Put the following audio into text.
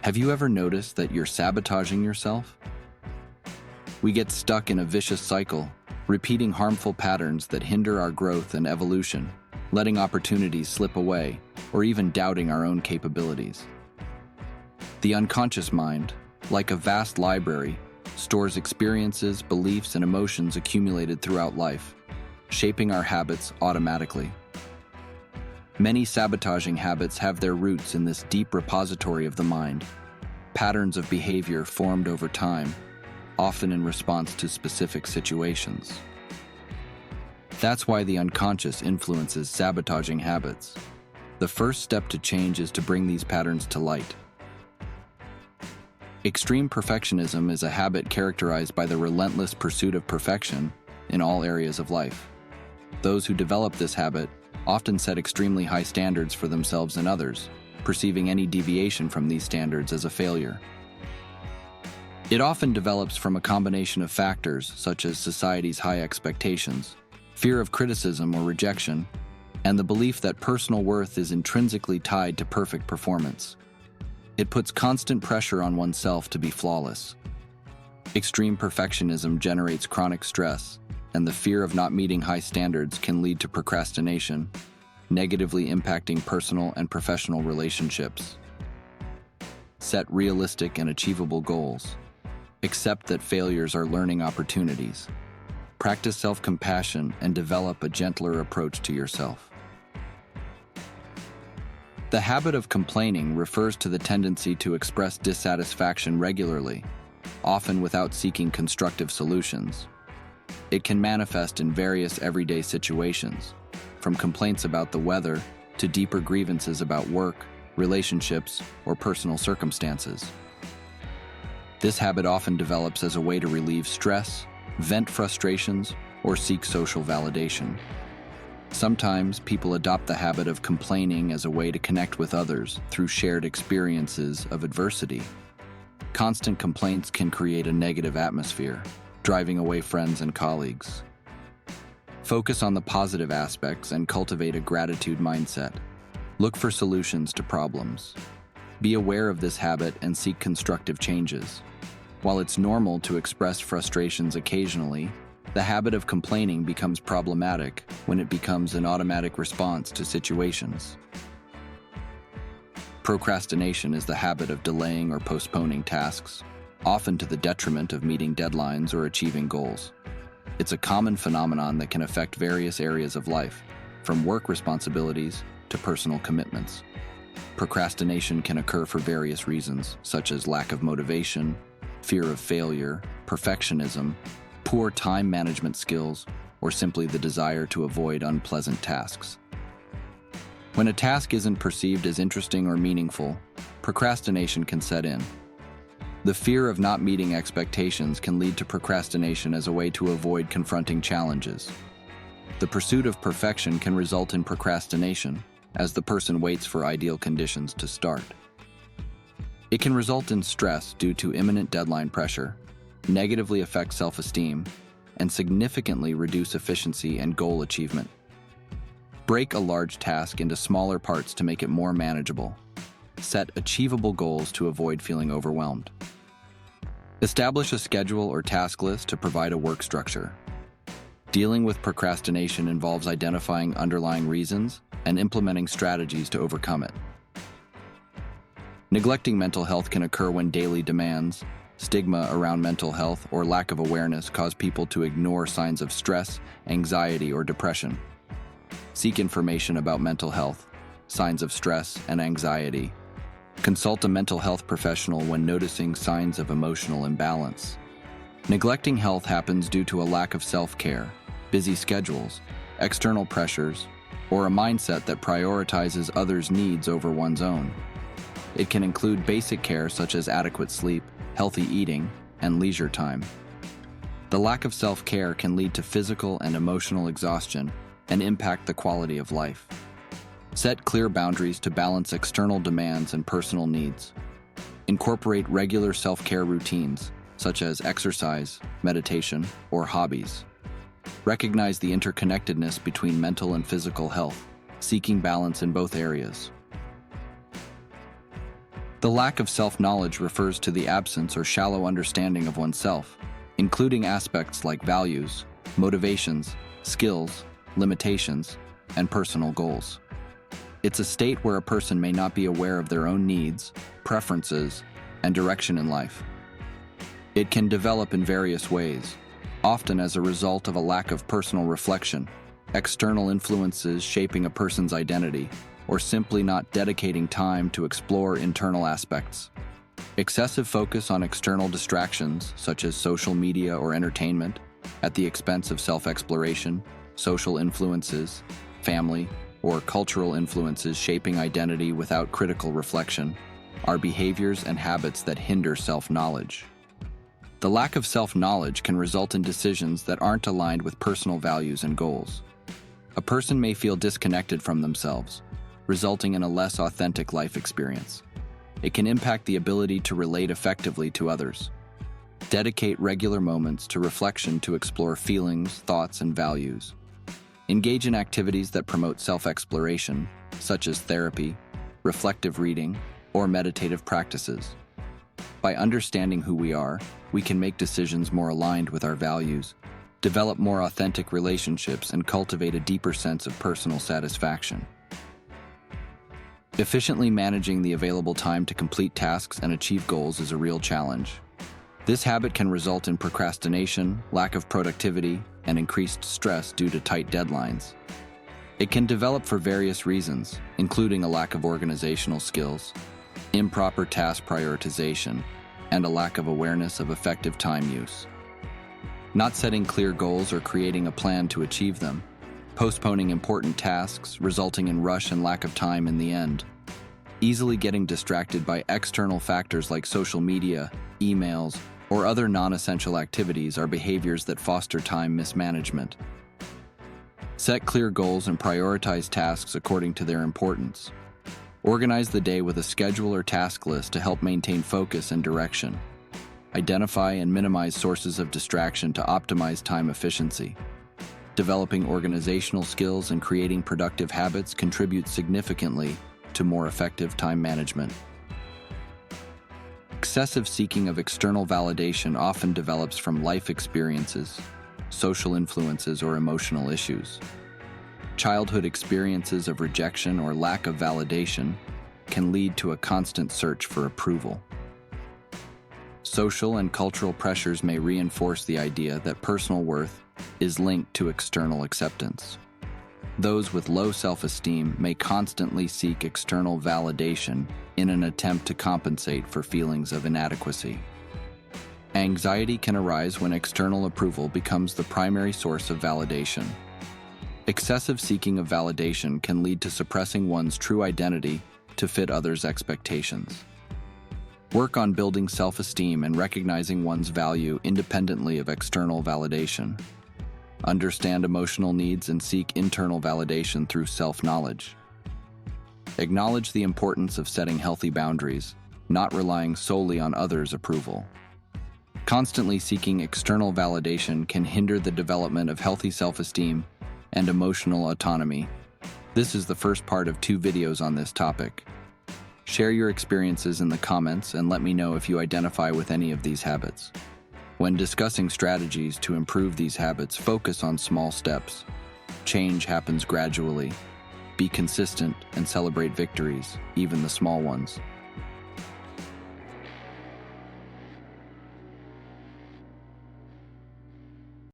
Have you ever noticed that you're sabotaging yourself? We get stuck in a vicious cycle, repeating harmful patterns that hinder our growth and evolution, letting opportunities slip away, or even doubting our own capabilities. The unconscious mind, like a vast library, stores experiences, beliefs, and emotions accumulated throughout life, shaping our habits automatically. Many sabotaging habits have their roots in this deep repository of the mind, patterns of behavior formed over time, often in response to specific situations. That's why the unconscious influences sabotaging habits. The first step to change is to bring these patterns to light. Extreme perfectionism is a habit characterized by the relentless pursuit of perfection in all areas of life. Those who develop this habit often set extremely high standards for themselves and others, perceiving any deviation from these standards as a failure. It often develops from a combination of factors such as society's high expectations, fear of criticism or rejection, and the belief that personal worth is intrinsically tied to perfect performance. It puts constant pressure on oneself to be flawless. Extreme perfectionism generates chronic stress, and the fear of not meeting high standards can lead to procrastination, negatively impacting personal and professional relationships. Set realistic and achievable goals. Accept that failures are learning opportunities. Practice self-compassion and develop a gentler approach to yourself. The habit of complaining refers to the tendency to express dissatisfaction regularly, often without seeking constructive solutions. It can manifest in various everyday situations, from complaints about the weather to deeper grievances about work, relationships, or personal circumstances. This habit often develops as a way to relieve stress, vent frustrations, or seek social validation. Sometimes people adopt the habit of complaining as a way to connect with others through shared experiences of adversity. Constant complaints can create a negative atmosphere, driving away friends and colleagues. Focus on the positive aspects and cultivate a gratitude mindset. Look for solutions to problems. Be aware of this habit and seek constructive changes. While it's normal to express frustrations occasionally, the habit of complaining becomes problematic when it becomes an automatic response to situations. Procrastination is the habit of delaying or postponing tasks, often to the detriment of meeting deadlines or achieving goals. It's a common phenomenon that can affect various areas of life, from work responsibilities to personal commitments. Procrastination can occur for various reasons, such as lack of motivation, fear of failure, perfectionism, poor time management skills, or simply the desire to avoid unpleasant tasks. When a task isn't perceived as interesting or meaningful, procrastination can set in. The fear of not meeting expectations can lead to procrastination as a way to avoid confronting challenges. The pursuit of perfection can result in procrastination, as the person waits for ideal conditions to start. It can result in stress due to imminent deadline pressure, negatively affect self-esteem, and significantly reduce efficiency and goal achievement. Break a large task into smaller parts to make it more manageable. Set achievable goals to avoid feeling overwhelmed. Establish a schedule or task list to provide a work structure. Dealing with procrastination involves identifying underlying reasons and implementing strategies to overcome it. Neglecting mental health can occur when daily demands, stigma around mental health, or lack of awareness cause people to ignore signs of stress, anxiety, or depression. Seek information about mental health, signs of stress and anxiety. Consult a mental health professional when noticing signs of emotional imbalance. Neglecting health happens due to a lack of self-care, busy schedules, external pressures, or a mindset that prioritizes others' needs over one's own. It can include basic care such as adequate sleep, healthy eating, and leisure time. The lack of self-care can lead to physical and emotional exhaustion and impact the quality of life. Set clear boundaries to balance external demands and personal needs. Incorporate regular self-care routines, such as exercise, meditation, or hobbies. Recognize the interconnectedness between mental and physical health, seeking balance in both areas. The lack of self-knowledge refers to the absence or shallow understanding of oneself, including aspects like values, motivations, skills, limitations, and personal goals. It's a state where a person may not be aware of their own needs, preferences, and direction in life. It can develop in various ways, often as a result of a lack of personal reflection, external influences shaping a person's identity, or simply not dedicating time to explore internal aspects. Excessive focus on external distractions, such as social media or entertainment, at the expense of self-exploration, social influences, family, or cultural influences shaping identity without critical reflection, are behaviors and habits that hinder self-knowledge. The lack of self-knowledge can result in decisions that aren't aligned with personal values and goals. A person may feel disconnected from themselves, resulting in a less authentic life experience. It can impact the ability to relate effectively to others. Dedicate regular moments to reflection to explore feelings, thoughts, and values. Engage in activities that promote self-exploration, such as therapy, reflective reading, or meditative practices. By understanding who we are, we can make decisions more aligned with our values, develop more authentic relationships, and cultivate a deeper sense of personal satisfaction. Efficiently managing the available time to complete tasks and achieve goals is a real challenge. This habit can result in procrastination, lack of productivity, and increased stress due to tight deadlines. It can develop for various reasons, including a lack of organizational skills, improper task prioritization, and a lack of awareness of effective time use. Not setting clear goals or creating a plan to achieve them, postponing important tasks, resulting in rush and lack of time in the end. Easily getting distracted by external factors like social media, emails, or other non-essential activities are behaviors that foster time mismanagement. Set clear goals and prioritize tasks according to their importance. Organize the day with a schedule or task list to help maintain focus and direction. Identify and minimize sources of distraction to optimize time efficiency. Developing organizational skills and creating productive habits contribute significantly to more effective time management. Excessive seeking of external validation often develops from life experiences, social influences, or emotional issues. Childhood experiences of rejection or lack of validation can lead to a constant search for approval. Social and cultural pressures may reinforce the idea that personal worth is linked to external acceptance. Those with low self-esteem may constantly seek external validation in an attempt to compensate for feelings of inadequacy. Anxiety can arise when external approval becomes the primary source of validation. Excessive seeking of validation can lead to suppressing one's true identity to fit others' expectations. Work on building self-esteem and recognizing one's value independently of external validation. Understand emotional needs and seek internal validation through self-knowledge. Acknowledge the importance of setting healthy boundaries, not relying solely on others' approval. Constantly seeking external validation can hinder the development of healthy self-esteem and emotional autonomy. This is the first part of 2 videos on this topic. Share your experiences in the comments and let me know if you identify with any of these habits. When discussing strategies to improve these habits, focus on small steps. Change happens gradually. Be consistent and celebrate victories, even the small ones.